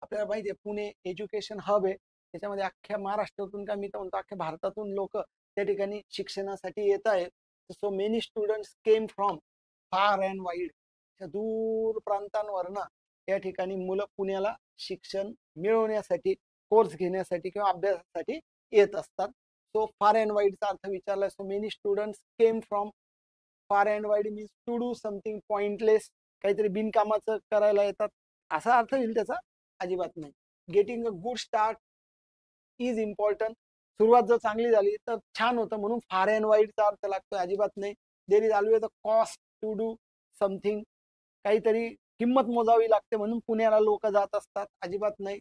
आपल्याला माहिती आहे पुणे एज्युकेशन हब आहे. त्याच्यामध्ये अख्ख्या महाराष्ट्रातून का मी तर म्हणतो अख्ख्या भारतातून लोक त्या ठिकाणी शिक्षणासाठी येत आहेत. So many students came from far and wide, दूर प्रांतांवरनं या ठिकाणी मुलं पुण्याला शिक्षण मिळवण्यासाठी, कोर्स घेण्यासाठी किंवा अभ्यासासाठी येत असतात. सो फार अँड वाईडचा अर्थ विचारलाय. So many students came from far and wide means to do something pointless, काहीतरी बिनकामाचं करायला येतात असा अर्थ येईल त्याचा, अजिबात नाही. Getting a good start is important, सुरुवात जर चांगली झाली तर छान होतं म्हणून फार अँड वाईडचा अर्थ लागतोय, अजिबात नाही. There is always a cost to do something, काहीतरी किंमत मोजावी लागते म्हणून पुण्याला लोक जात असतात, अजिबात नाही.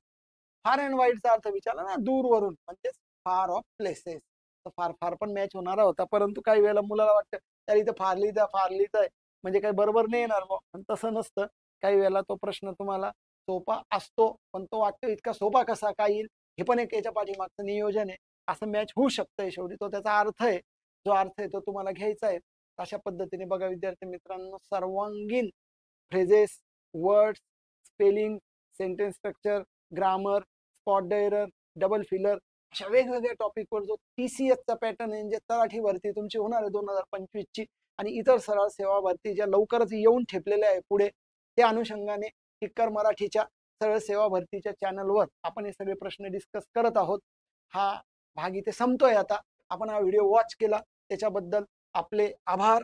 फार अँड वाईडचा अर्थ विचारला ना, दूरवरून म्हणजेच फार ऑफ प्लेसेस. तर फार फार पण मॅच होणारा होता, परंतु काही वेळेला मुलाला वाटतं त्याला इथं फार लिहित आहे म्हणजे काही बरोबर नाही येणार मग, पण तसं नसतं. काही वेळेला तो प्रश्न तुम्हाला सोपा असतो, पण तो वाटतो इतका सोपा कसा काय येईल, हे पण एक याच्या पाठीमागचं नियोजन आहे. असं मॅच होऊ शकतंय, शेवटी तो त्याचा अर्थ आहे, जो अर्थ आहे तो तुम्हाला घ्यायचा आहे. अशा पद्धतीने बघा विद्यार्थी मित्रांनो, सर्वांगीण phrases, words, spelling, sentence structure, grammar, spot error, double filler, अशा वेगवेगळ्या टॉपिकवर जो TCSचा पॅटर्न आहे, जे तलाठी भरती तुमची होणार आहे 2025 ची, आणि इतर सरळ सेवा भरती ज्या लवकरच येऊन ठेपलेल्या आहे पुढे, त्या अनुषंगाने टिक्कर मराठीच्या सरळ सेवा भरतीच्या चॅनलवर आपण हे सगळे प्रश्न डिस्कस करत आहोत. हा भाग इथे संपतोय. आता आपण हा व्हिडिओ वॉच केला त्याच्याबद्दल आपले आभार,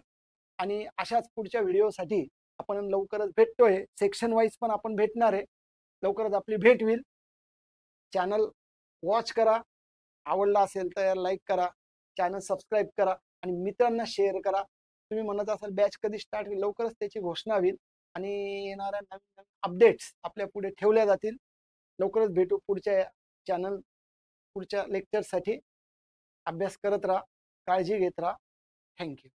आणि अशाच पुढच्या व्हिडिओसाठी आपण लवकरच भेटतोय. सेक्शन वाईज पण आपण भेटणार आहे, लवकरच आपली भेट होईल. चॅनल वॉच करा, आवडला असेल तर लाईक करा, चॅनल सबस्क्राईब करा आणि मित्रांना शेअर करा. तुम्ही म्हणत असाल बॅच कधी स्टार्ट होईल, लवकरच त्याची घोषणा होईल आणि येणाऱ्या नवीन नवीन अपडेट्स आपल्या पुढे ठेवल्या जातील. लवकरच भेटू पुढच्या चॅनल, पुढच्या लेक्चरसाठी. अभ्यास करत राहा, काळजी घेत राहा. थँक्यू.